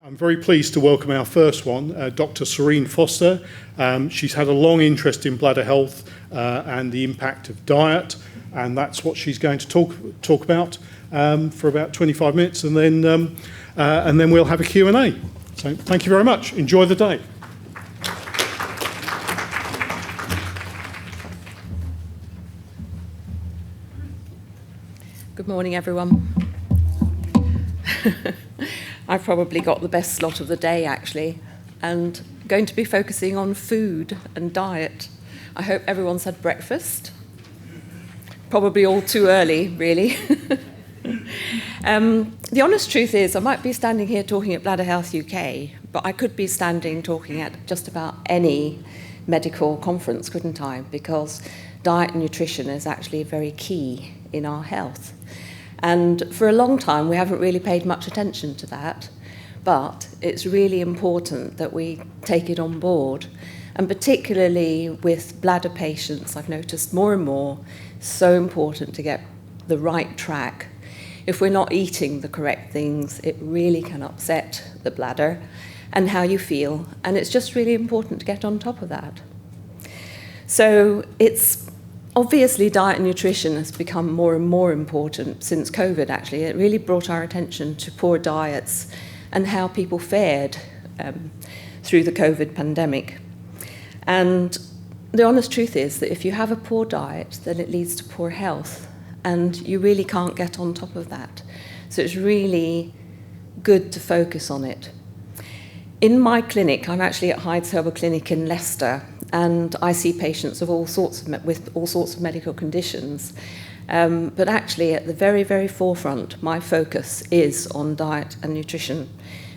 I'm very pleased to welcome our first one, Dr Serene Foster. She's had a long interest in bladder health and the impact of diet, and that's what she's going to talk about for about 25 minutes, and then we'll have a Q&A. So thank you very much. Enjoy the day. Good morning, everyone. I've probably got the best slot of the day, actually, and going to be focusing on food and diet. I hope everyone's had breakfast. Probably all too early, really. The honest truth is, I might be standing here talking at Bladder Health UK, but I could be standing talking at just about any medical conference, couldn't I? Because diet and nutrition is actually very key in our health. And for a long time, we haven't really paid much attention to that, but it's really important that we take it on board. And particularly with bladder patients, I've noticed more and more, so important to get the right track. If we're not eating the correct things, it really can upset the bladder and how you feel. And it's just really important to get on top of that. So obviously, diet and nutrition has become more and more important since COVID, actually. It really brought our attention to poor diets and how people fared through the COVID pandemic. And the honest truth is that if you have a poor diet, then it leads to poor health, and you really can't get on top of that. So it's really good to focus on it. In my clinic, I'm actually at Hyde's Herbal Clinic in Leicester, and I see patients of with all sorts of medical conditions. But actually, at the very, very forefront, my focus is on diet and nutrition,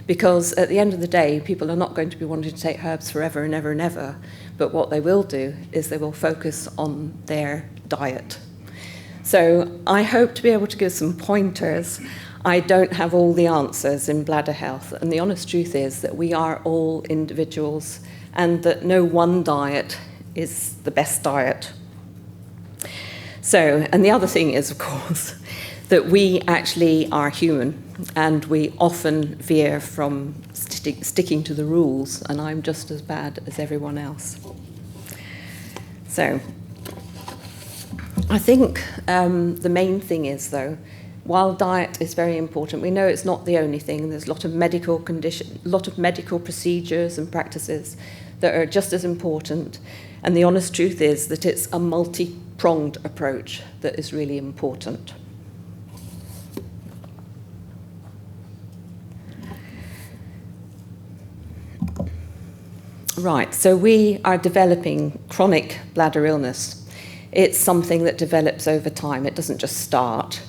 because at the end of the day, people are not going to be wanting to take herbs forever and ever and ever. But what they will do is they will focus on their diet. So I hope to be able to give some pointers. I don't have all the answers in bladder health, and the honest truth is that we are all individuals, and that no one diet is the best diet. So, and the other thing is, of course, that we actually are human, and we often veer from sticking to the rules, and I'm just as bad as everyone else. So, I think the main thing is, though, while diet is very important, we know it's not the only thing. There's a lot of medical procedures and practices that are just as important. And the honest truth is that it's a multi-pronged approach that is really important. Right, so we are developing chronic bladder illness. It's something that develops over time. It doesn't just start.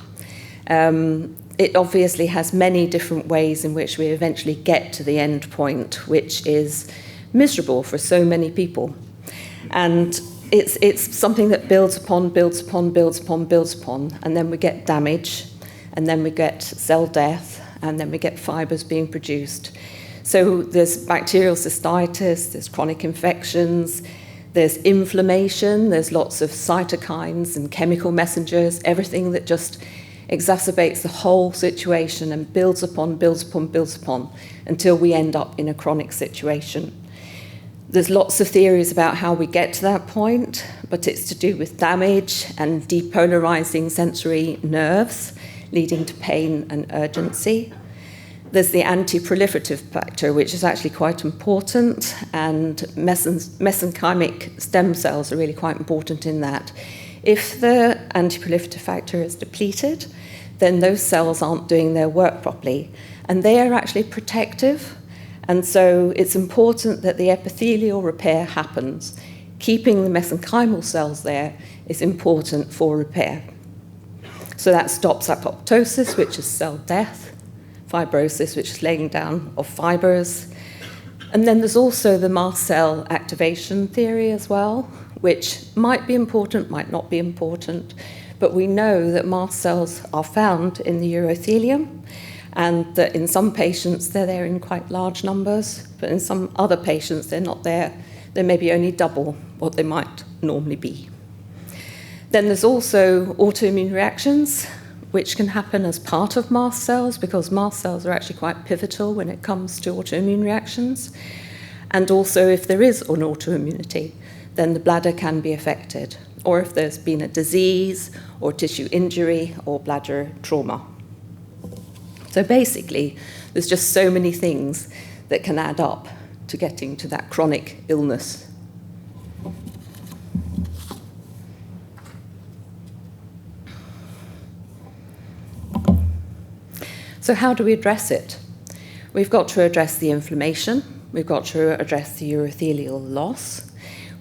It obviously has many different ways in which we eventually get to the end point, which is miserable for so many people. And it's something that builds upon, and then we get damage, and then we get cell death, and then we get fibres being produced. So there's bacterial cystitis, there's chronic infections, there's inflammation, there's lots of cytokines and chemical messengers, everything that just exacerbates the whole situation and builds upon until we end up in a chronic situation. There's lots of theories about how we get to that point, but it's to do with damage and depolarizing sensory nerves, leading to pain and urgency. There's the anti-proliferative factor, which is actually quite important, and mesenchymic stem cells are really quite important in that. If the anti-proliferative factor is depleted, then those cells aren't doing their work properly, and they are actually protective. And so it's important that the epithelial repair happens. Keeping the mesenchymal cells there is important for repair. So that stops apoptosis, which is cell death, fibrosis, which is laying down of fibers. And then there's also the mast cell activation theory as well, which might be important, might not be important, but we know that mast cells are found in the urothelium, and that in some patients they're there in quite large numbers, but in some other patients they're not there. They may be only double what they might normally be. Then there's also autoimmune reactions, which can happen as part of mast cells, because mast cells are actually quite pivotal when it comes to autoimmune reactions. And also, if there is an autoimmunity, then the bladder can be affected, or if there's been a disease or tissue injury or bladder trauma. So basically, there's just so many things that can add up to getting to that chronic illness. So how do we address it? We've got to address the inflammation. We've got to address the urothelial loss.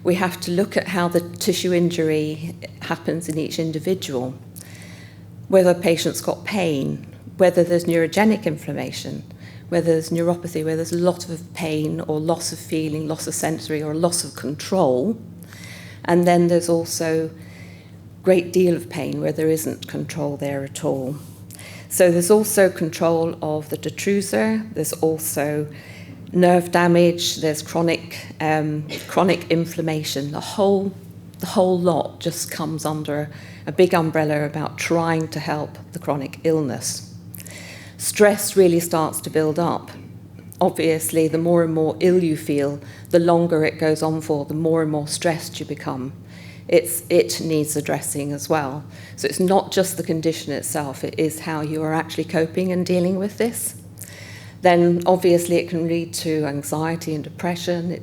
We have to look at how the tissue injury happens in each individual, whether the patient's got pain, whether there's neurogenic inflammation, whether there's neuropathy, where there's a lot of pain or loss of feeling, loss of sensory, or loss of control. And then there's also a great deal of pain where there isn't control there at all. So there's also control of the detrusor, there's also nerve damage, there's chronic inflammation. The whole lot just comes under a big umbrella about trying to help the chronic illness. Stress really starts to build up. Obviously, the more and more ill you feel, the longer it goes on for, the more and more stressed you become. It needs addressing as well. So it's not just the condition itself, it is how you are actually coping and dealing with this. Then obviously it can lead to anxiety and depression.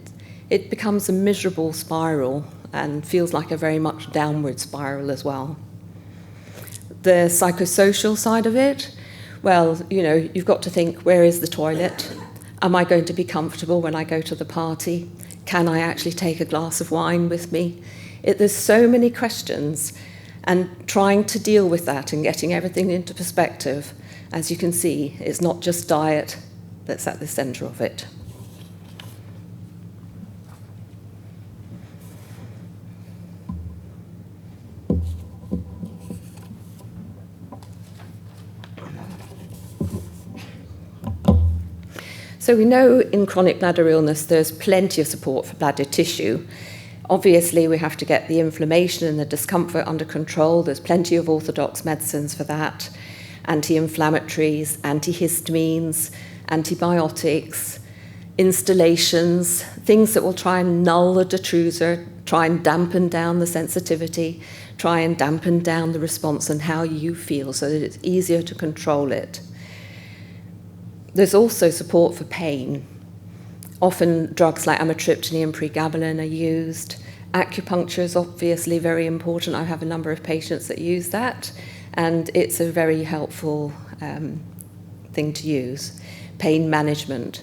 It becomes a miserable spiral and feels like a very much downward spiral as well. The psychosocial side of it, well, you've got to think, where is the toilet? Am I going to be comfortable when I go to the party? Can I actually take a glass of wine with me? There's so many questions, and trying to deal with that and getting everything into perspective, as you can see, it's not just diet that's at the centre of it. So we know in chronic bladder illness there's plenty of support for bladder tissue. Obviously, we have to get the inflammation and the discomfort under control. There's plenty of orthodox medicines for that. Anti-inflammatories, antihistamines, antibiotics, instillations, things that will try and null the detrusor, try and dampen down the sensitivity, try and dampen down the response and how you feel so that it's easier to control it. There's also support for pain. Often drugs like amitriptyline and pregabalin are used. Acupuncture is obviously very important. I have a number of patients that use that, and it's a very helpful thing to use. Pain management.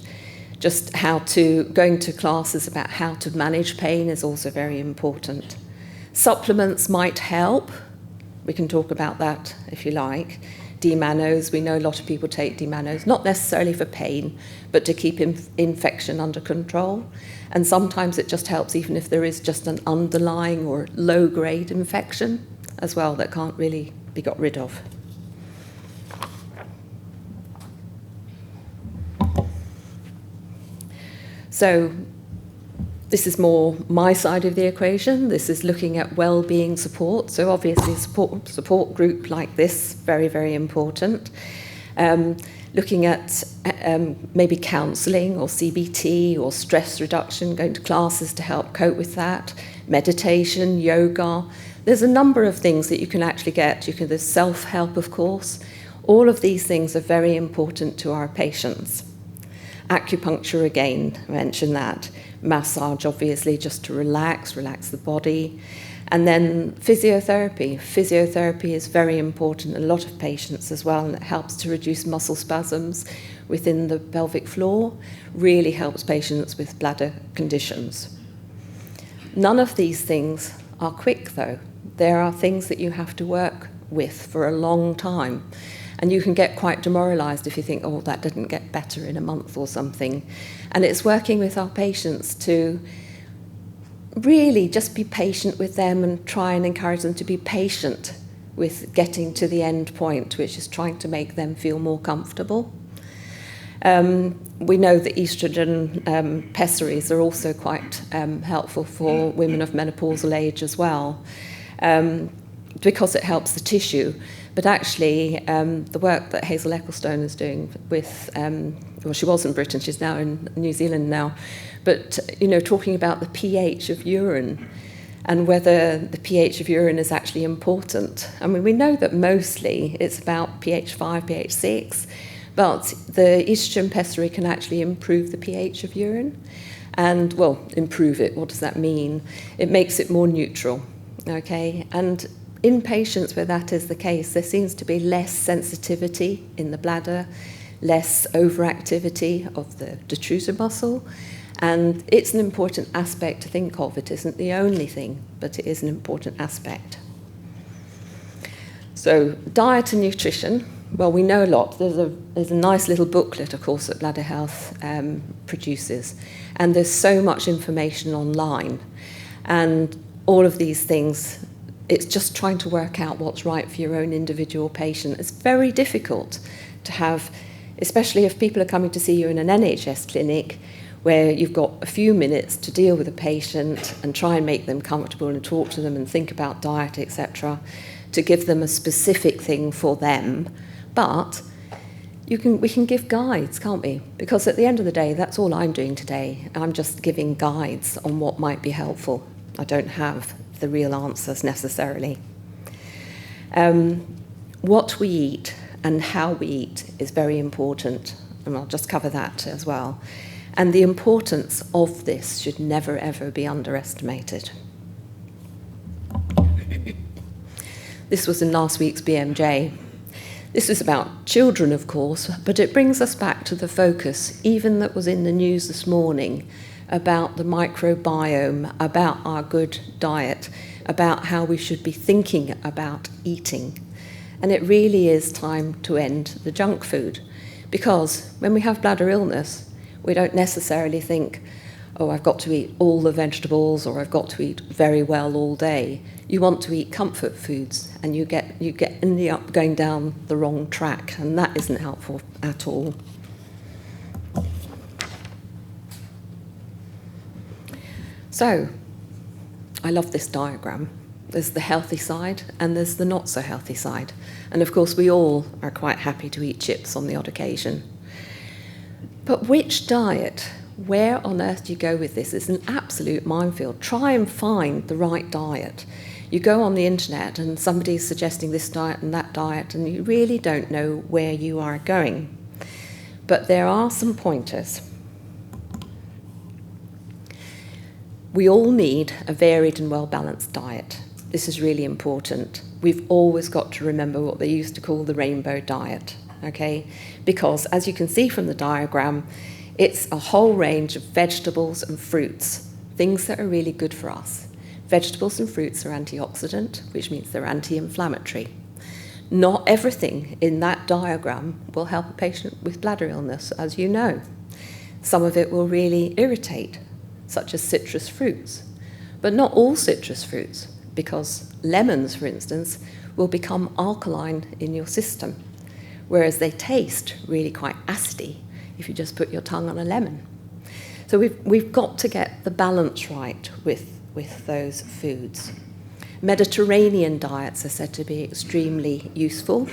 Just going to classes about how to manage pain is also very important. Supplements might help. We can talk about that if you like. D-mannose, we know a lot of people take D-mannose, not necessarily for pain, but to keep infection under control. And sometimes it just helps even if there is just an underlying or low-grade infection as well that can't really be got rid of. So this is more my side of the equation. This is looking at well-being support. So obviously a support group like this, very, very important. Looking at maybe counselling or CBT or stress reduction, going to classes to help cope with that, meditation, yoga. There's a number of things that you can actually get. There's self-help, of course. All of these things are very important to our patients. Acupuncture, again, I mentioned that. Massage, obviously, just to relax the body. And then physiotherapy. Physiotherapy is very important in a lot of patients as well, and it helps to reduce muscle spasms within the pelvic floor, really helps patients with bladder conditions. None of these things are quick, though. There are things that you have to work with for a long time. And you can get quite demoralised if you think, oh, that didn't get better in a month or something. And it's working with our patients to really just be patient with them and try and encourage them to be patient with getting to the end point, which is trying to make them feel more comfortable. We know that estrogen pessaries are also quite helpful for women of menopausal age as well, because it helps the tissue. But actually, the work that Hazel Ecclestone is doing with, well, she was in Britain, she's now in New Zealand now, but, talking about the pH of urine and whether the pH of urine is actually important. I mean, we know that mostly it's about pH 5, pH 6, but the estrogen pessary can actually improve the pH of urine. And, well, improve it, what does that mean? It makes it more neutral, okay? And in patients where that is the case, there seems to be less sensitivity in the bladder, less overactivity of the detrusor muscle, and it's an important aspect to think of. It isn't the only thing, but it is an important aspect. So, diet and nutrition. Well, we know a lot. There's a nice little booklet, of course, that Bladder Health produces, and there's so much information online. And all of these things, it's just trying to work out what's right for your own individual patient. It's very difficult to have, especially if people are coming to see you in an NHS clinic, where you've got a few minutes to deal with a patient and try and make them comfortable and talk to them and think about diet, etc., to give them a specific thing for them. But we can give guides, can't we? Because at the end of the day, that's all I'm doing today. I'm just giving guides on what might be helpful. I don't have the real answers necessarily. What we eat and how we eat is very important, and I'll just cover that as well. And the importance of this should never, ever be underestimated. This was in last week's BMJ. This was about children, of course, but it brings us back to the focus, even that was in the news this morning, about the microbiome, about our good diet, about how we should be thinking about eating. And it really is time to end the junk food, because when we have bladder illness, we don't necessarily think, oh, I've got to eat all the vegetables or I've got to eat very well all day. You want to eat comfort foods, and you end up going down the wrong track, and that isn't helpful at all. So, I love this diagram. There's the healthy side and there's the not so healthy side. And of course we all are quite happy to eat chips on the odd occasion. But which diet, where on earth do you go with this? It's an absolute minefield. Try and find the right diet. You go on the internet and somebody's suggesting this diet and that diet, and you really don't know where you are going. But there are some pointers. We all need a varied and well-balanced diet. This is really important. We've always got to remember what they used to call the rainbow diet, okay? Because as you can see from the diagram, it's a whole range of vegetables and fruits, things that are really good for us. Vegetables and fruits are antioxidant, which means they're anti-inflammatory. Not everything in that diagram will help a patient with bladder illness, as you know. Some of it will really irritate, such as citrus fruits, but not all citrus fruits, because lemons, for instance, will become alkaline in your system, whereas they taste really quite acidy if you just put your tongue on a lemon. So we've got to get the balance right with those foods. Mediterranean diets are said to be extremely useful,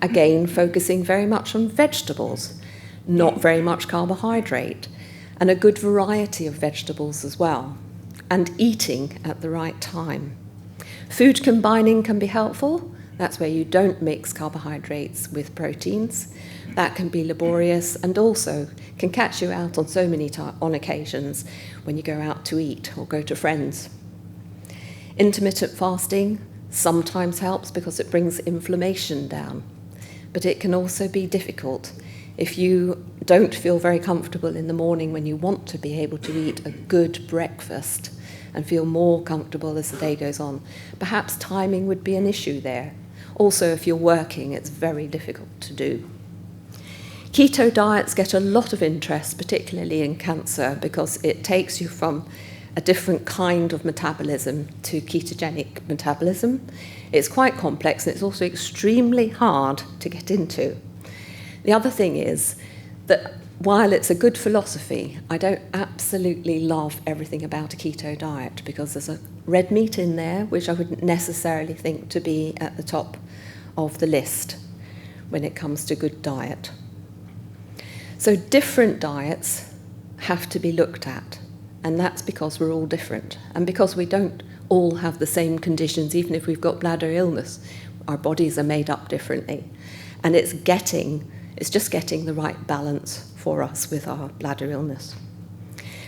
again focusing very much on vegetables, not very much carbohydrate, and a good variety of vegetables as well, and eating at the right time. Food combining can be helpful. That's where you don't mix carbohydrates with proteins. That can be laborious and also can catch you out on so many on occasions when you go out to eat or go to friends. Intermittent fasting sometimes helps because it brings inflammation down, but it can also be difficult. If you don't feel very comfortable in the morning when you want to be able to eat a good breakfast and feel more comfortable as the day goes on, perhaps timing would be an issue there. Also, if you're working, it's very difficult to do. Keto diets get a lot of interest, particularly in cancer, because it takes you from a different kind of metabolism to ketogenic metabolism. It's quite complex, and it's also extremely hard to get into. The other thing is that while it's a good philosophy, I don't absolutely love everything about a keto diet, because there's a red meat in there, which I wouldn't necessarily think to be at the top of the list when it comes to good diet. So different diets have to be looked at, and that's because we're all different, and because we don't all have the same conditions. Even if we've got bladder illness, our bodies are made up differently, and it's just getting the right balance for us with our bladder illness.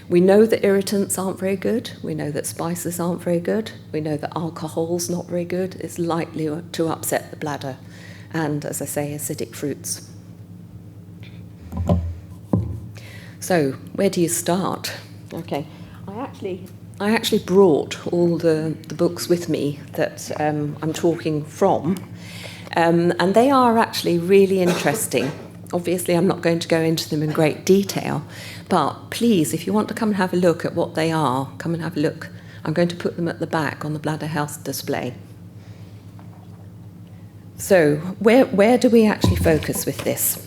We know that irritants aren't very good. We know that spices aren't very good. We know that alcohol's not very good. It's likely to upset the bladder. And, as I say, acidic fruits. So, where do you start? Okay, I actually brought all the books with me that I'm talking from, and they are actually really interesting. Obviously, I'm not going to go into them in great detail, but please, if you want to come and have a look at what they are, come and have a look. I'm going to put them at the back on the bladder health display. So, where do we actually focus with this?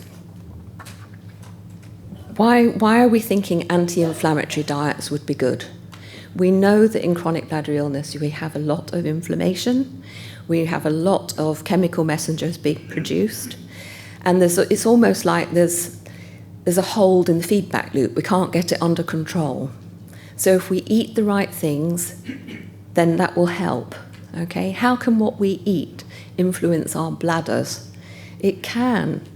Why are we thinking anti-inflammatory diets would be good? We know that in chronic bladder illness we have a lot of inflammation, we have a lot of chemical messengers being produced, and it's almost like there's a hold in the feedback loop. We can't get it under control. So if we eat the right things, then that will help. Okay? How can what we eat influence our bladders? It can.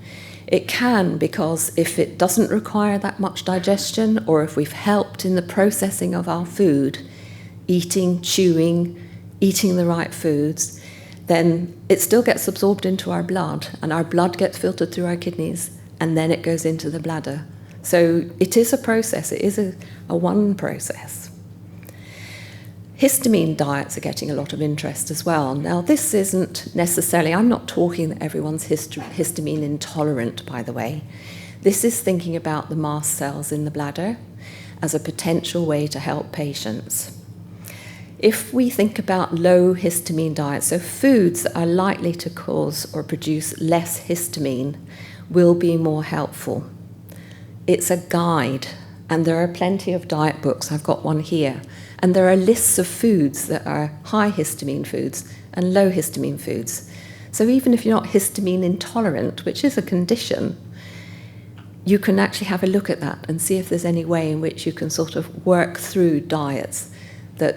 It can, because if it doesn't require that much digestion, or if we've helped in the processing of our food, eating, chewing, eating the right foods, then it still gets absorbed into our blood, and our blood gets filtered through our kidneys, and then it goes into the bladder. So it is a process. It is a one process. Histamine diets are getting a lot of interest as well. Now, this isn't necessarily, I'm not talking that everyone's histamine intolerant, by the way. This is thinking about the mast cells in the bladder as a potential way to help patients. If we think about low histamine diets, so foods that are likely to cause or produce less histamine, will be more helpful. It's a guide, and there are plenty of diet books. I've got one here. And there are lists of foods that are high histamine foods and low histamine foods. So even if you're not histamine intolerant, which is a condition, you can actually have a look at that and see if there's any way in which you can sort of work through diets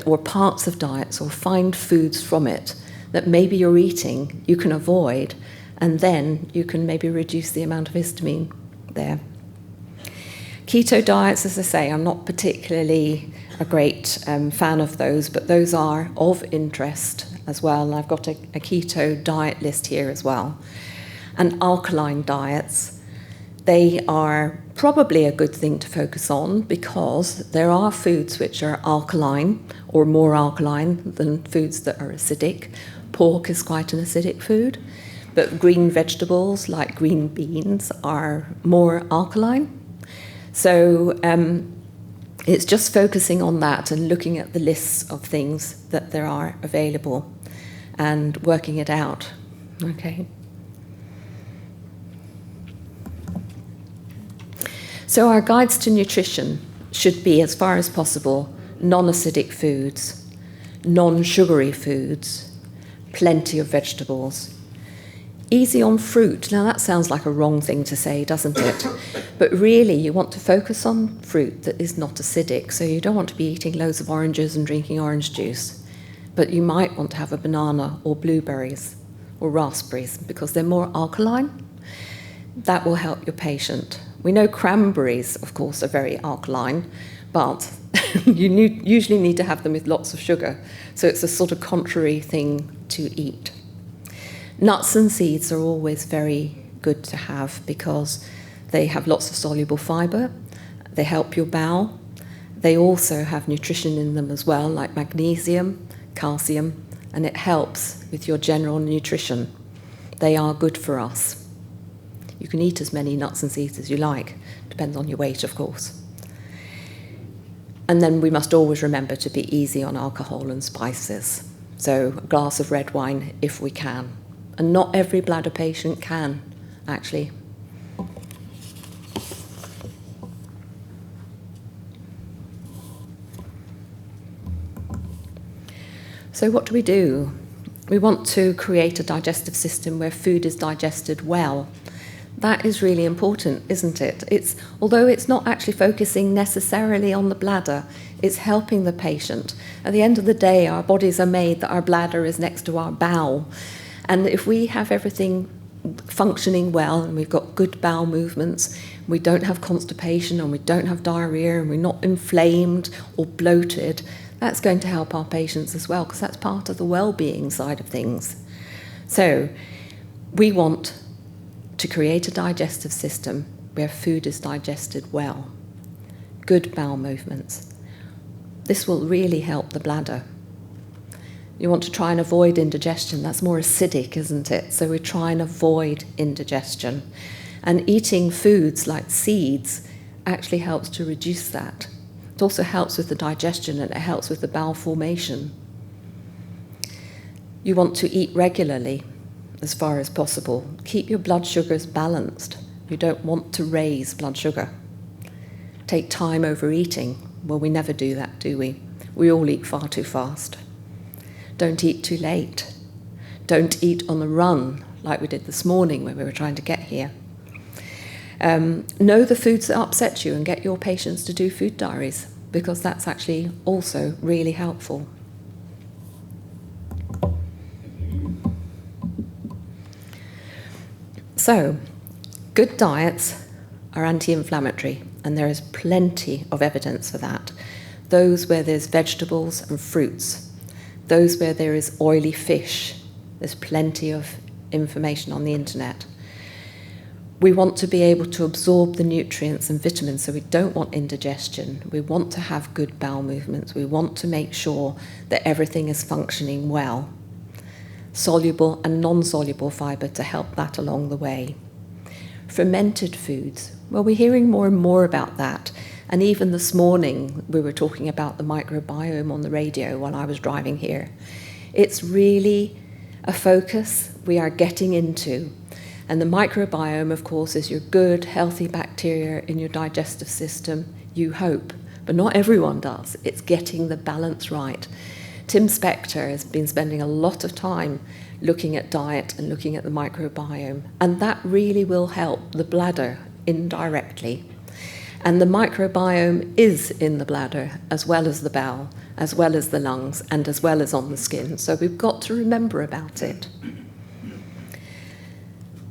or parts of diets, or find foods from it that maybe you're eating, you can avoid, and then you can maybe reduce the amount of histamine there. Keto diets, as I say, I'm not particularly a great fan of those, but those are of interest as well. And I've got a keto diet list here as well. And alkaline diets, they are probably a good thing to focus on, because there are foods which are alkaline or more alkaline than foods that are acidic. Pork is quite an acidic food, but green vegetables like green beans are more alkaline. So it's just focusing on that and looking at the lists of things that there are available and working it out. Okay. So our guides to nutrition should be, as far as possible, non-acidic foods, non-sugary foods, plenty of vegetables. Easy on fruit. Now that sounds like a wrong thing to say, doesn't it? But really you want to focus on fruit that is not acidic. So you don't want to be eating loads of oranges and drinking orange juice. But you might want to have a banana or blueberries or raspberries, because they're more alkaline. That will help your patient. We know cranberries, of course, are very alkaline, but you usually need to have them with lots of sugar. So it's a sort of contrary thing to eat. Nuts and seeds are always very good to have, because they have lots of soluble fibre, they help your bowel, they also have nutrition in them as well, like magnesium, calcium, and it helps with your general nutrition. They are good for us. You can eat as many nuts and seeds as you like, depends on your weight, of course. And then we must always remember to be easy on alcohol and spices. So a glass of red wine if we can. And not every bladder patient can, actually. So what do we do? We want to create a digestive system where food is digested well. That is really important, isn't it? Although it's not actually focusing necessarily on the bladder, it's helping the patient. At the end of the day, our bodies are made that our bladder is next to our bowel. And if we have everything functioning well and we've got good bowel movements, we don't have constipation and we don't have diarrhea and we're not inflamed or bloated, that's going to help our patients as well, because that's part of the well-being side of things. So we want to create a digestive system where food is digested well. Good bowel movements. This will really help the bladder. You want to try and avoid indigestion. That's more acidic, isn't it? So we try and avoid indigestion. And eating foods like seeds actually helps to reduce that. It also helps with the digestion and it helps with the bowel formation. You want to eat regularly as far as possible. Keep your blood sugars balanced. You don't want to raise blood sugar. Take time over eating. Well, we never do that, do we? We all eat far too fast. Don't eat too late. Don't eat on the run like we did this morning when we were trying to get here. Know the foods that upset you and get your patients to do food diaries, because that's actually also really helpful. So, good diets are anti-inflammatory, and there is plenty of evidence for that. Those where there's vegetables and fruits, those where there is oily fish, there's plenty of information on the internet. We want to be able to absorb the nutrients and vitamins, so we don't want indigestion. We want to have good bowel movements. We want to make sure that everything is functioning well. Soluble and non-soluble fibre to help that along the way. Fermented foods, well, we're hearing more and more about that. And even this morning, we were talking about the microbiome on the radio while I was driving here. It's really a focus we are getting into. And the microbiome, of course, is your good, healthy bacteria in your digestive system, you hope. But not everyone does. It's getting the balance right. Tim Spector has been spending a lot of time looking at diet and looking at the microbiome. And that really will help the bladder indirectly. And the microbiome is in the bladder, as well as the bowel, as well as the lungs, and as well as on the skin. So we've got to remember about it.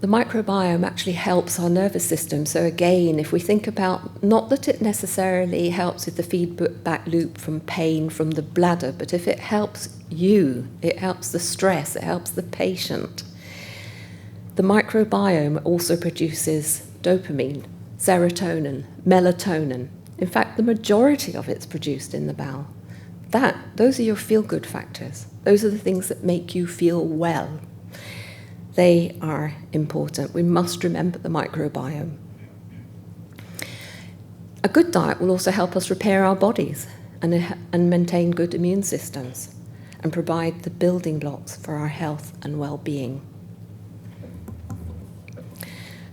The microbiome actually helps our nervous system. So again, if we think about, not that it necessarily helps with the feedback loop from pain from the bladder, but if it helps you, it helps the stress, it helps the patient. The microbiome also produces dopamine, serotonin, melatonin. In fact, the majority of it's produced in the bowel. Those are your feel-good factors. Those are the things that make you feel well. They are important. We must remember the microbiome. A good diet will also help us repair our bodies and maintain good immune systems and provide the building blocks for our health and well-being.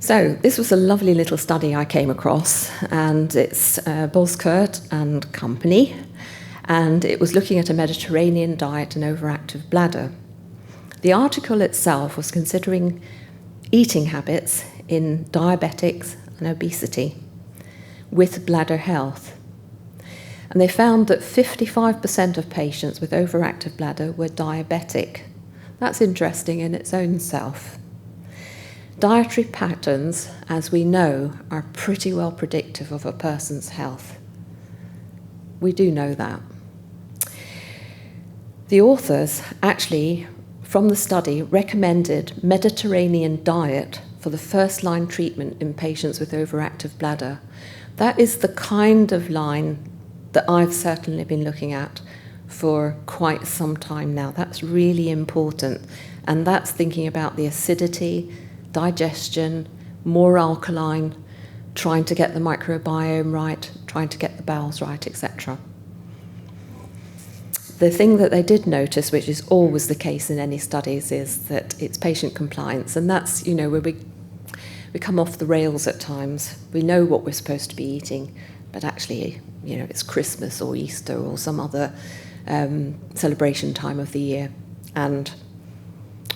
So this was a lovely little study I came across, and it's Boskert and Company, and it was looking at a Mediterranean diet and overactive bladder. The article itself was considering eating habits in diabetics and obesity with bladder health. And they found that 55% of patients with overactive bladder were diabetic. That's interesting in its own self. Dietary patterns, as we know, are pretty well predictive of a person's health. We do know that. The authors actually, from the study, recommended Mediterranean diet for the first-line treatment in patients with overactive bladder. That is the kind of line that I've certainly been looking at for quite some time now. That's really important. And that's thinking about the acidity, digestion, more alkaline, trying to get the microbiome right, trying to get the bowels right, etc. The thing that they did notice, which is always the case in any studies, is that it's patient compliance. And that's, where we come off the rails at times. We know what we're supposed to be eating, but actually, it's Christmas or Easter or some other celebration time of the year. And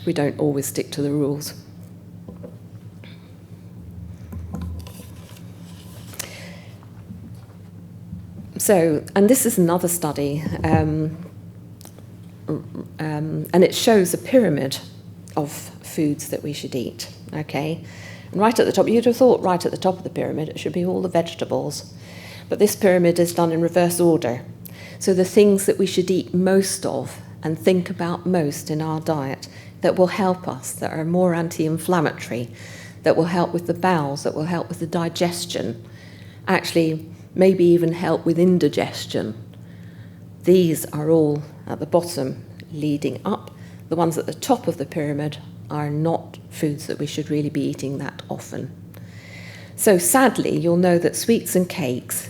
we don't always stick to the rules. So, and this is another study, and it shows a pyramid of foods that we should eat, okay? And right at the top, you'd have thought right at the top of the pyramid, it should be all the vegetables. But this pyramid is done in reverse order. So the things that we should eat most of and think about most in our diet that will help us, that are more anti-inflammatory, that will help with the bowels, that will help with the digestion, actually maybe even help with indigestion. These are all at the bottom leading up. The ones at the top of the pyramid are not foods that we should really be eating that often. So sadly, you'll know that sweets and cakes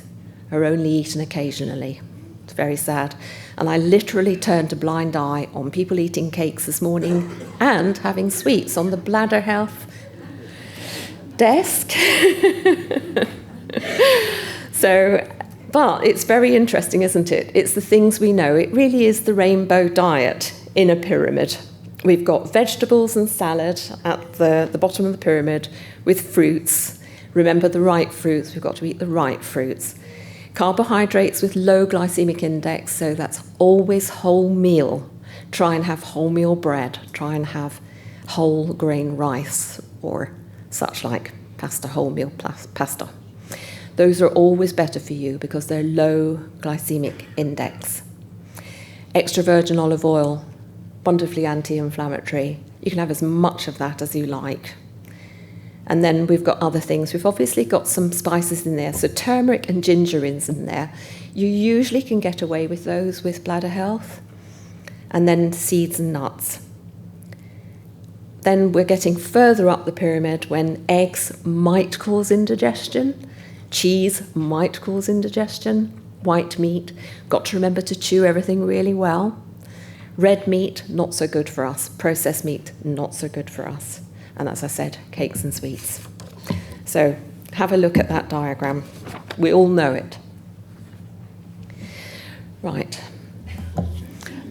are only eaten occasionally. It's very sad. And I literally turned a blind eye on people eating cakes this morning and having sweets on the bladder health desk. But it's very interesting, isn't it? It's the things we know. It really is the rainbow diet in a pyramid. We've got vegetables and salad at the bottom of the pyramid with fruits. Remember the right fruits. We've got to eat the right fruits. Carbohydrates with low glycemic index, so that's always whole meal. Try and have wholemeal bread. Try and have whole grain rice or such like pasta, wholemeal pasta. Those are always better for you because they're low glycemic index. Extra virgin olive oil, wonderfully anti-inflammatory. You can have as much of that as you like. And then we've got other things. We've obviously got some spices in there. So turmeric and ginger is in there. You usually can get away with those with bladder health. And then seeds and nuts. Then we're getting further up the pyramid when eggs might cause indigestion. Cheese might cause indigestion. White meat. Got to remember to chew everything really well. Red meat, not so good for us. Processed meat, not so good for us. And as I said, cakes and sweets. So have a look at that diagram. We all know it. Right.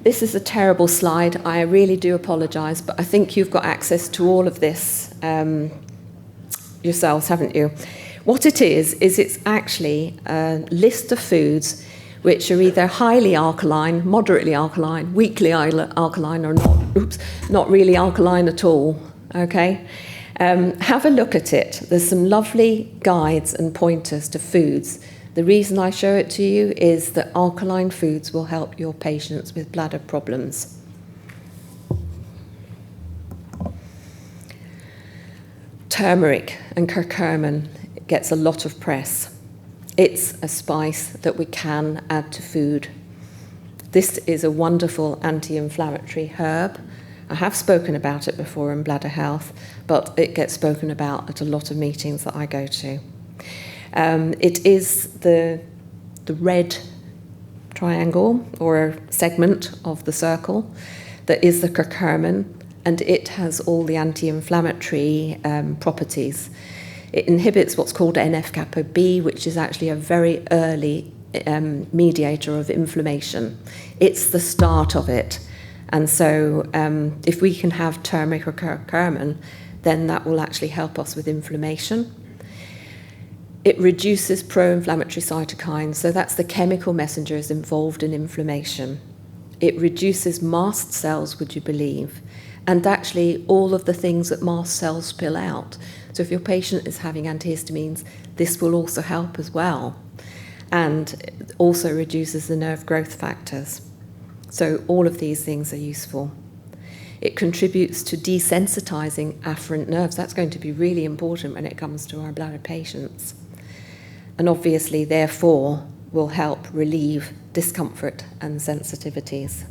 This is a terrible slide. I really do apologise, but I think you've got access to all of this yourselves, haven't you? What it is it's actually a list of foods which are either highly alkaline, moderately alkaline, weakly alkaline, or not really alkaline at all. Okay? Have a look at it. There's some lovely guides and pointers to foods. The reason I show it to you is that alkaline foods will help your patients with bladder problems. Turmeric and curcumin gets a lot of press. It's a spice that we can add to food. This is a wonderful anti-inflammatory herb. I have spoken about it before in bladder health, but it gets spoken about at a lot of meetings that I go to. It is the red triangle or segment of the circle that is the curcumin, and it has all the anti-inflammatory properties. It inhibits what's called NF-kappa B, which is actually a very early mediator of inflammation. It's the start of it. And so if we can have turmeric or curcumin, then that will actually help us with inflammation. It reduces pro-inflammatory cytokines, so that's the chemical messengers involved in inflammation. It reduces mast cells, would you believe, and actually all of the things that mast cells spill out. So if your patient is having antihistamines, this will also help as well. And it also reduces the nerve growth factors. So all of these things are useful. It contributes to desensitizing afferent nerves. That's going to be really important when it comes to our bladder patients. And obviously, therefore, will help relieve discomfort and sensitivities.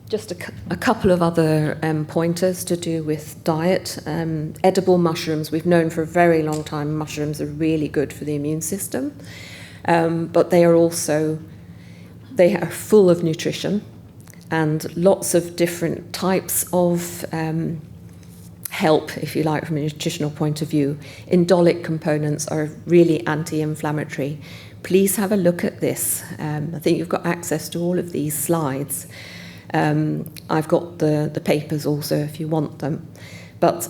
Just a couple of other pointers to do with diet. Edible mushrooms. We've known for a very long time mushrooms are really good for the immune system. But they are full of nutrition and lots of different types of help, if you like, from a nutritional point of view. Indolic components are really anti-inflammatory. Please have a look at this. I think you've got access to all of these slides. I've got the papers also if you want them. But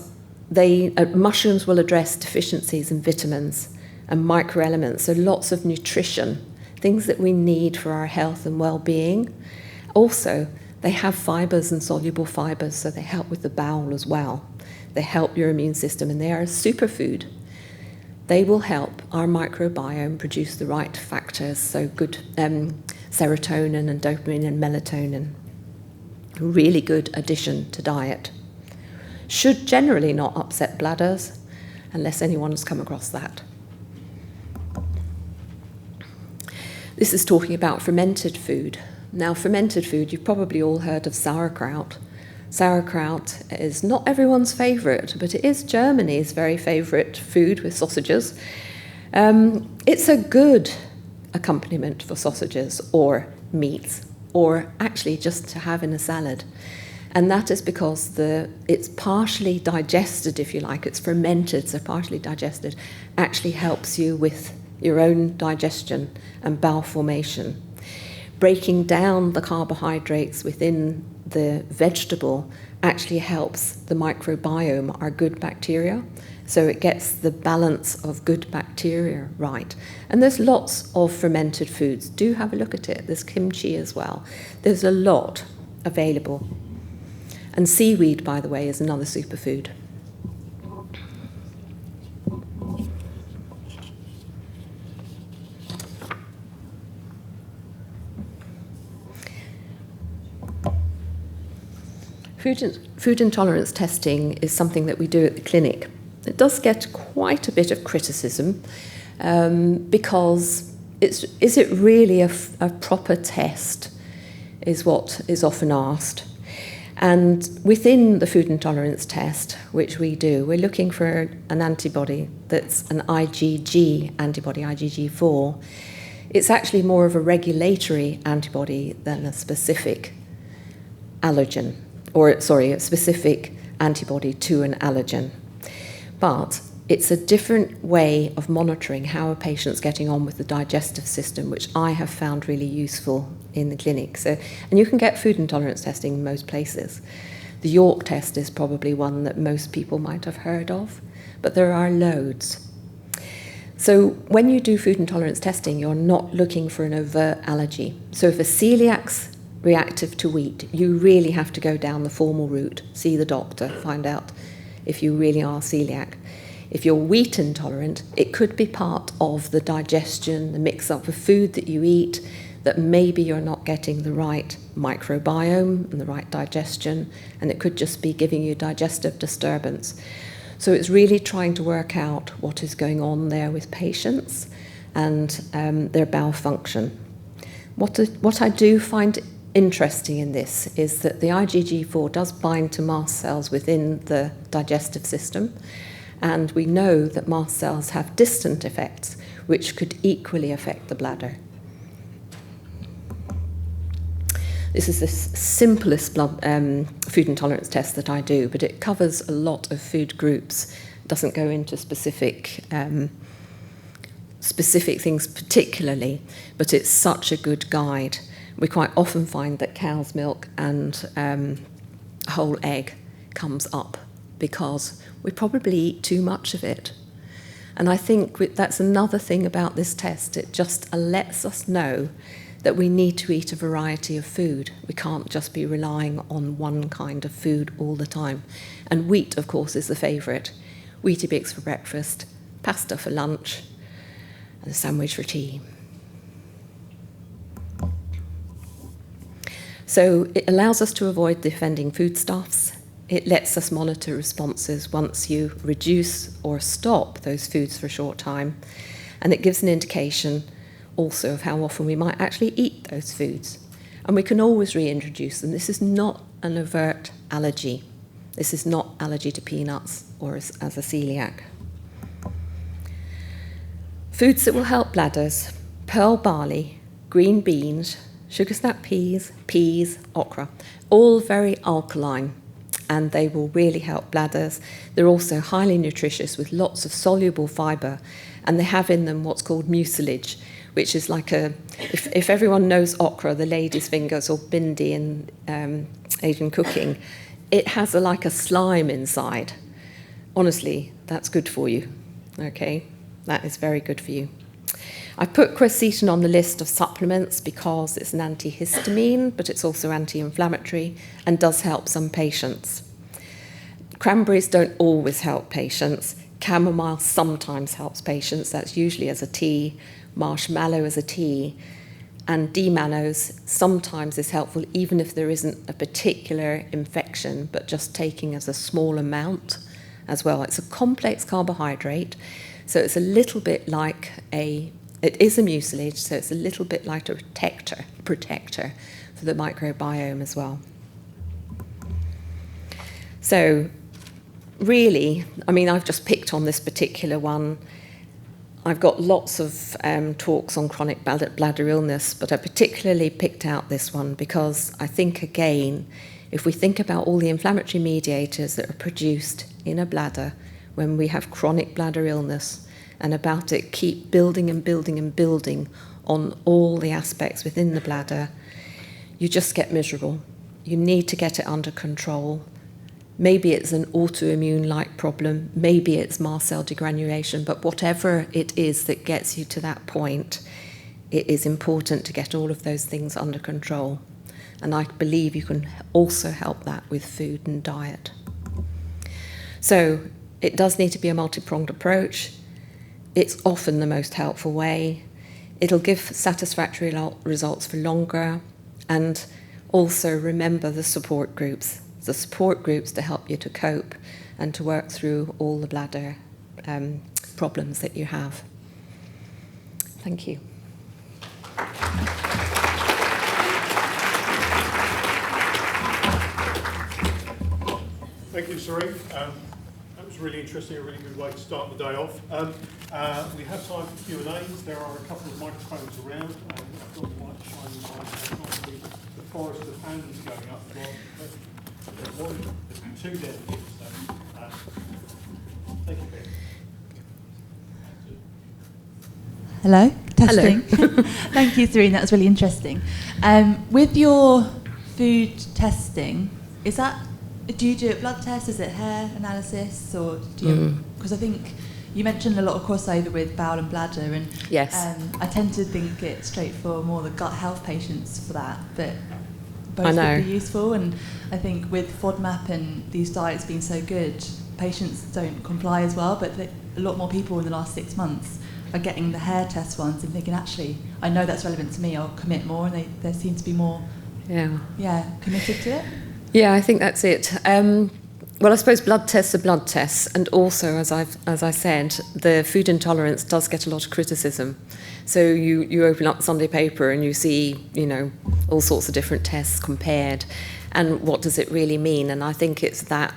mushrooms will address deficiencies in vitamins and microelements, so lots of nutrition, things that we need for our health and well-being. Also, they have fibres and soluble fibres, so they help with the bowel as well. They help your immune system, and they are a superfood. They will help our microbiome produce the right factors, so good serotonin and dopamine and melatonin. A really good addition to diet. Should generally not upset bladders, unless anyone has come across that. This is talking about fermented food. Now, fermented food, you've probably all heard of sauerkraut. Sauerkraut is not everyone's favourite, but it is Germany's very favourite food with sausages. It's a good accompaniment for sausages or meats, or actually just to have in a salad. And that is because it's partially digested, if you like. It's fermented, so partially digested actually helps you with your own digestion and bowel formation. Breaking down the carbohydrates within the vegetable actually helps the microbiome, our good bacteria, so it gets the balance of good bacteria right. And there's lots of fermented foods. Do have a look at it. There's kimchi as well. There's a lot available. And seaweed, by the way, is another superfood. Food intolerance testing is something that we do at the clinic. It does get quite a bit of criticism because is it really a proper test is what is often asked. And within the food intolerance test, which we do, we're looking for an antibody that's an IgG antibody, IgG4. It's actually more of a regulatory antibody than a specific allergen. A specific antibody to an allergen. But it's a different way of monitoring how a patient's getting on with the digestive system, which I have found really useful in the clinic. And you can get food intolerance testing in most places. The York test is probably one that most people might have heard of, but there are loads. So when you do food intolerance testing, you're not looking for an overt allergy. So if a celiac's reactive to wheat, you really have to go down the formal route, see the doctor, find out if you really are celiac. If you're wheat intolerant, it could be part of the digestion, the mix-up of food that you eat, that maybe you're not getting the right microbiome and the right digestion, and it could just be giving you digestive disturbance. So it's really trying to work out what is going on there with patients and their bowel function. What I do find interesting in this is that the IgG4 does bind to mast cells within the digestive system, and we know that mast cells have distant effects which could equally affect the bladder. This is the simplest food intolerance test that I do, but it covers a lot of food groups. It doesn't go into specific things particularly, but it's such a good guide. We quite often find that cow's milk and whole egg comes up because we probably eat too much of it. And I think that's another thing about this test. It just lets us know that we need to eat a variety of food. We can't just be relying on one kind of food all the time. And wheat, of course, is the favourite. Weetabix for breakfast, pasta for lunch, and a sandwich for tea. So it allows us to avoid the offending foodstuffs. It lets us monitor responses once you reduce or stop those foods for a short time. And it gives an indication also of how often we might actually eat those foods. And we can always reintroduce them. This is not an overt allergy. This is not allergy to peanuts or as a celiac. Foods that will help bladders: pearl barley, green beans, sugar snap peas, okra, all very alkaline. and they will really help bladders. They're also highly nutritious with lots of soluble fibre, and they have in them what's called mucilage, which is like if everyone knows okra, the lady's fingers, or bindi in Asian cooking, it has like a slime inside. Honestly, that's good for you, okay? That is very good for you. I put quercetin on the list of supplements because it's an antihistamine, but it's also anti-inflammatory and does help some patients. Cranberries don't always help patients. Chamomile sometimes helps patients. That's usually as a tea. Marshmallow as a tea. And D-mannose sometimes is helpful even if there isn't a particular infection, but just taking as a small amount as well. It's a complex carbohydrate, so it's a little bit like it is a mucilage, so it's a little bit like a protector for the microbiome as well. So really, I mean, I've just picked on this particular one. I've got lots of talks on chronic bladder illness, but I particularly picked out this one because I think, again, if we think about all the inflammatory mediators that are produced in a bladder when we have chronic bladder illness, and about it keep building and building and building on all the aspects within the bladder, you just get miserable. You need to get it under control. Maybe it's an autoimmune-like problem, maybe it's mast cell degranulation, but whatever it is that gets you to that point, it is important to get all of those things under control. And I believe you can also help that with food and diet. So it does need to be a multi-pronged approach. It's often the most helpful way. It'll give satisfactory results for longer. And also remember the support groups to help you to cope and to work through all the bladder problems that you have. Thank you. Thank you, Serene. That was really interesting, a really good way to start the day off. We have time for Q&As. There are a couple of microphones around. I've got the light shining light. The forest of hands going up. There's two there. So, thank you, Ben. Hello, testing. Hello. Thank you, Serene. That was really interesting. With your food testing, do you do a blood test? Is it hair analysis, or do you? Because I think you mentioned a lot of crossover with bowel and bladder, and yes, I tend to think it's straight for more the gut health patients for that, but both would be useful. And I think with FODMAP and these diets being so good, patients don't comply as well. But a lot more people in the last 6 months are getting the hair test ones and thinking, actually, I know that's relevant to me. I'll commit more, and they seem to be more, committed to it. Yeah, I think that's it. Well, I suppose blood tests are blood tests, and also, as I said, the food intolerance does get a lot of criticism. So you open up the Sunday paper and you see, all sorts of different tests compared, and what does it really mean? And I think it's that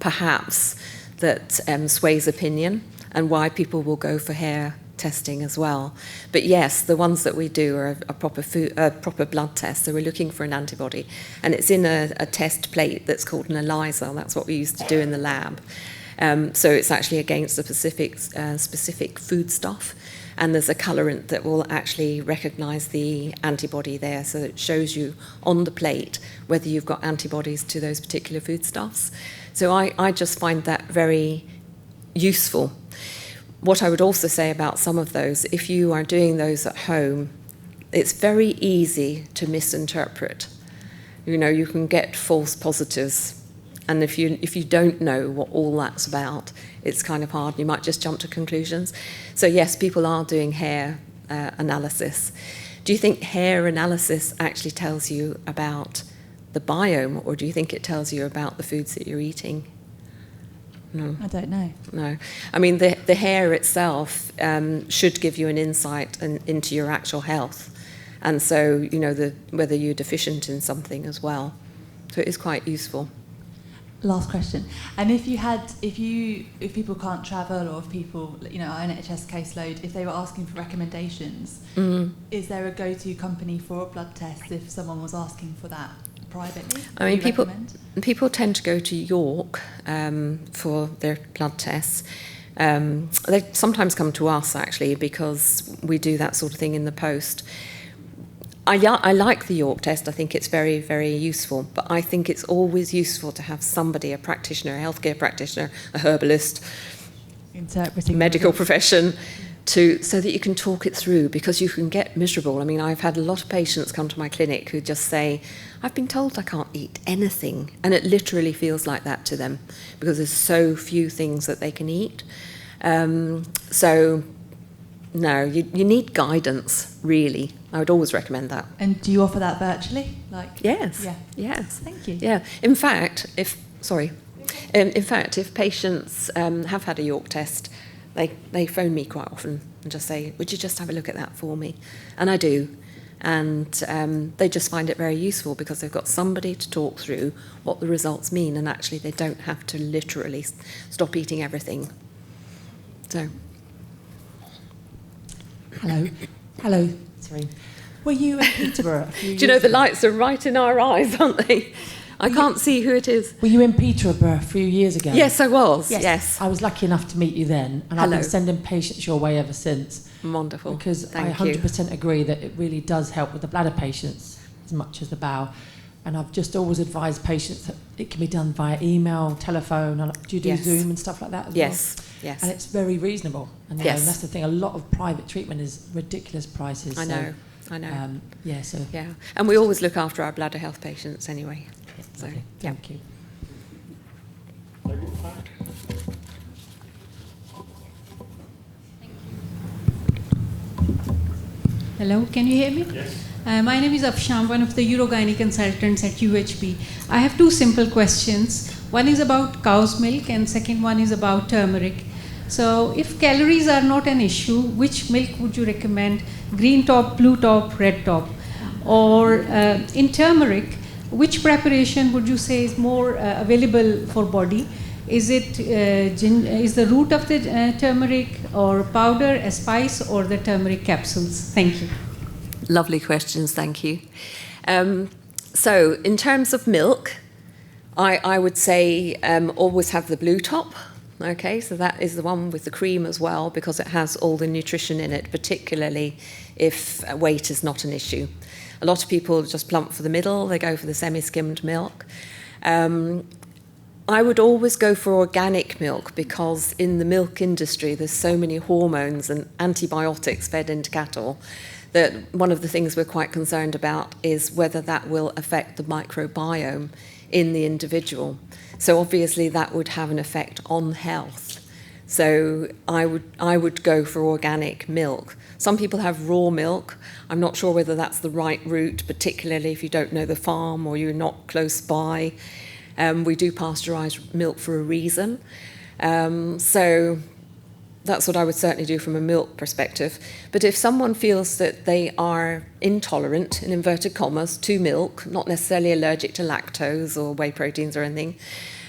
perhaps that sways opinion and why people will go for hair testing as well. But yes, the ones that we do are a proper blood test. So we're looking for an antibody, and it's in a test plate that's called an ELISA. That's what we used to do in the lab. So it's actually against a specific foodstuff, and there's a colorant that will actually recognise the antibody there. So it shows you on the plate whether you've got antibodies to those particular foodstuffs. So I just find that very useful. What I would also say about some of those, if you are doing those at home, it's very easy to misinterpret. You can get false positives, and if you don't know what all that's about, it's kind of hard. You might just jump to conclusions. So yes, people are doing hair analysis. Do you think hair analysis actually tells you about the biome, or do you think it tells you about the foods that you're eating? No. I don't know. No. I mean, the hair itself should give you an insight into your actual health. And so, whether you're deficient in something as well. So it is quite useful. Last question. And if people can't travel, or if people, an NHS caseload, if they were asking for recommendations, is there a go-to company for a blood test if someone was asking for that privately? I mean, you recommend? people tend to go to York for their blood tests. They sometimes come to us, actually, because we do that sort of thing in the post. I like the York test. I think it's very, very useful. But I think it's always useful to have somebody, a practitioner, a healthcare practitioner, a herbalist, interpreting medical profession, so that you can talk it through, because you can get miserable. I mean, I've had a lot of patients come to my clinic who just say, I've been told I can't eat anything. And it literally feels like that to them, because there's so few things that they can eat. So, no, you need guidance, really. I would always recommend that. And do you offer that virtually? Yes. Yeah. Yes. Thank you. Yeah. In fact, if patients have had a York test, they phone me quite often and just say, would you just have a look at that for me? And I do. And they just find it very useful, because they've got somebody to talk through what the results mean, and actually they don't have to literally stop eating everything. So. Hello, Serene. Were you in Peterborough a few years Do you know, the ago? lights are right in our eyes, aren't they? I can't see who it is. Were you in Peterborough a few years ago? Yes, I was. Yes. I was lucky enough to meet you then, and Hello. I've been sending patients your way ever since. Wonderful. Because Thank I you. 100% agree that it really does help with the bladder patients as much as the bowel. And I've just always advised patients that it can be done via email, telephone. Do you do Yes. Zoom and stuff like that as Yes. well? Yes. And it's very reasonable. And you know, Yes. that's the thing. A lot of private treatment is ridiculous prices. I know. So Yeah, and we always look after our bladder health patients anyway. So, lovely. yeah. Thank you. Hello, can you hear me? Yes. My name is Afsham, one of the Urogyne consultants at UHB. I have two simple questions. One is about cow's milk and second one is about turmeric. So if calories are not an issue, which milk would you recommend? Green top, blue top, red top? Or in turmeric, which preparation would you say is more available for body? Is it is the root of the turmeric or powder, a spice, or the turmeric capsules? Thank you. Lovely questions, thank you. So in terms of milk, I would say always have the blue top. Okay, so that is the one with the cream as well, because it has all the nutrition in it, particularly if weight is not an issue. A lot of people just plump for the middle, they go for the semi-skimmed milk. I would always go for organic milk, because in the milk industry there's so many hormones and antibiotics fed into cattle that one of the things we're quite concerned about is whether that will affect the microbiome in the individual. So obviously that would have an effect on health. So I would go for organic milk. Some people have raw milk. I'm not sure whether that's the right route, particularly if you don't know the farm or you're not close by. We do pasteurise milk for a reason. So that's what I would certainly do from a milk perspective. But if someone feels that they are intolerant, in inverted commas, to milk, not necessarily allergic to lactose or whey proteins or anything,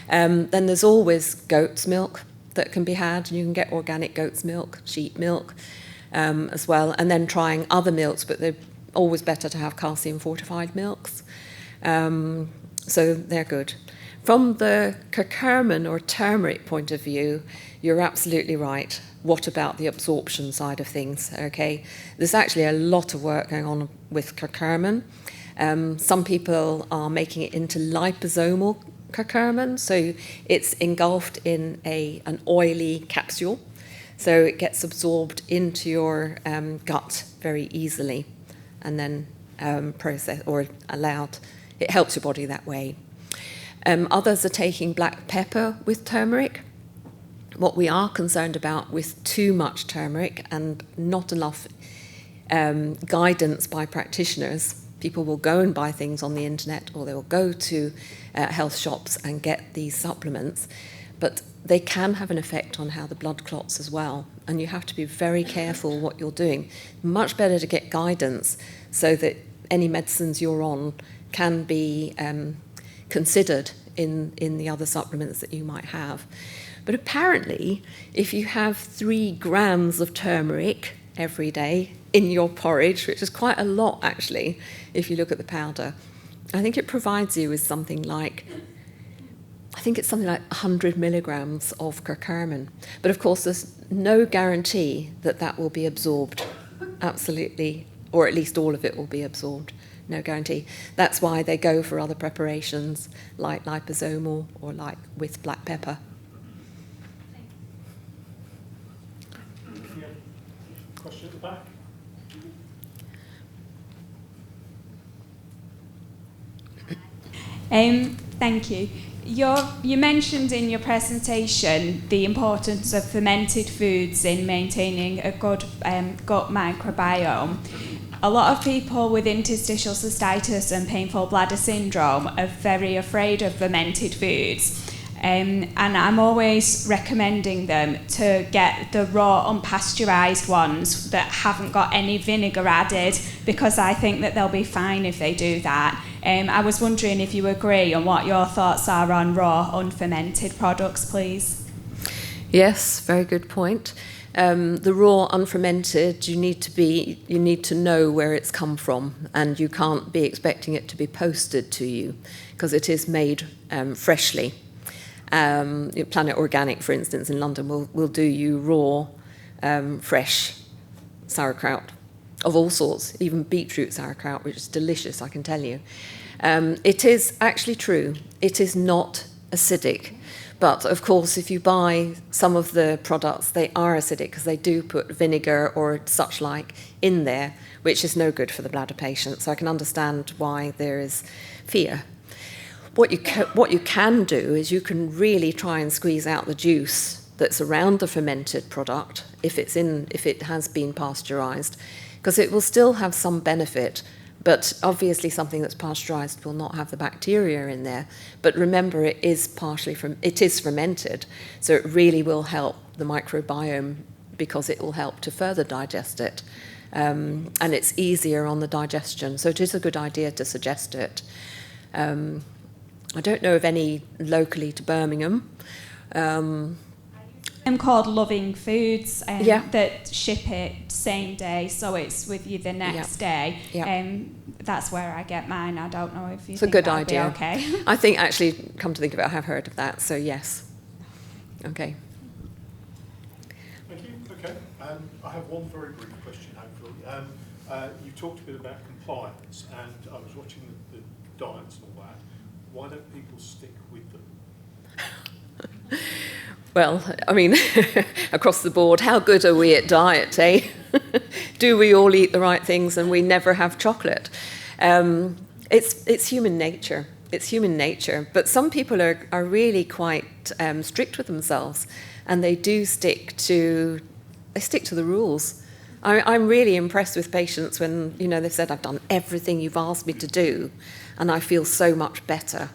then there's always goat's milk that can be had. And you can get organic goat's milk, sheep milk as well, and then trying other milks, but they're always better to have calcium fortified milks. So they're good. From the curcumin or turmeric point of view, you're absolutely right. What about the absorption side of things? Okay, there's actually a lot of work going on with curcumin. Some people are making it into liposomal curcumin, so it's engulfed in an oily capsule, so it gets absorbed into your gut very easily, and then processed or allowed. It helps your body that way. Others are taking black pepper with turmeric. What we are concerned about with too much turmeric and not enough guidance by practitioners, people will go and buy things on the internet, or they will go to health shops and get these supplements, but they can have an effect on how the blood clots as well, and you have to be very careful what you're doing. Much better to get guidance so that any medicines you're on can be considered in the other supplements that you might have. But apparently, if you have 3 grams of turmeric every day in your porridge, which is quite a lot actually, if you look at the powder, I think it provides you with something like, I think it's something like 100 milligrams of curcumin. But of course, there's no guarantee that that will be absorbed, absolutely, or at least all of it will be absorbed. No guarantee. That's why they go for other preparations like liposomal or like with black pepper. Question at the back? Thank you. You mentioned in your presentation the importance of fermented foods in maintaining a good gut microbiome. A lot of people with interstitial cystitis and painful bladder syndrome are very afraid of fermented foods. And I'm always recommending them to get the raw, unpasteurised ones that haven't got any vinegar added, because I think that they'll be fine if they do that. I was wondering if you agree and what your thoughts are on raw, unfermented products, please. Yes, very good point. The raw, unfermented, you need to know where it's come from, and you can't be expecting it to be posted to you because it is made freshly. Planet Organic, for instance, in London, will do you raw, fresh sauerkraut of all sorts, even beetroot sauerkraut, which is delicious, I can tell you. It is actually true. It is not acidic. But, of course, if you buy some of the products, they are acidic because they do put vinegar or such like in there, which is no good for the bladder patient. So I can understand why there is fear. What you can do is you can really try and squeeze out the juice that's around the fermented product if it has been pasteurised, because it will still have some benefit. But obviously something that's pasteurised will not have the bacteria in there. But remember, it is fermented, so it really will help the microbiome because it will help to further digest it. And it's easier on the digestion, so it is a good idea to suggest it. I don't know of any locally to Birmingham. I'm called Loving Foods that ship it same day, so it's with you the next day. That's where I get mine. I don't know if you think good that'd idea. Be okay. I think actually, come to think of it, I have heard of that. So yes. Okay. Thank you. Okay. I have one very brief question, hopefully. You talked a bit about compliance, and I was watching the diets and all that. Why don't people stick with them? Well, I mean, across the board, how good are we at diet, eh? Do we all eat the right things and we never have chocolate? It's human nature. It's human nature. But some people are really quite strict with themselves, and they do stick to the rules. I'm really impressed with patients when, they've said, I've done everything you've asked me to do, and I feel so much better.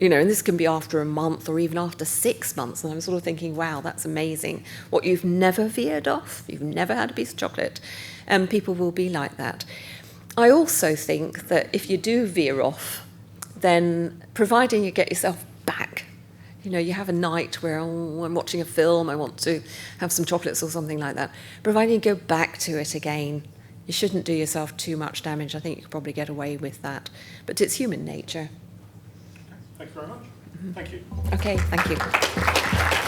And this can be after a month or even after 6 months. And I'm sort of thinking, wow, that's amazing. What, you've never veered off? You've never had a piece of chocolate? And people will be like that. I also think that if you do veer off, then providing you get yourself back, you have a night where, I'm watching a film, I want to have some chocolates or something like that. Providing you go back to it again, you shouldn't do yourself too much damage. I think you could probably get away with that. But it's human nature. Thank you very much. Thank you. Okay, thank you.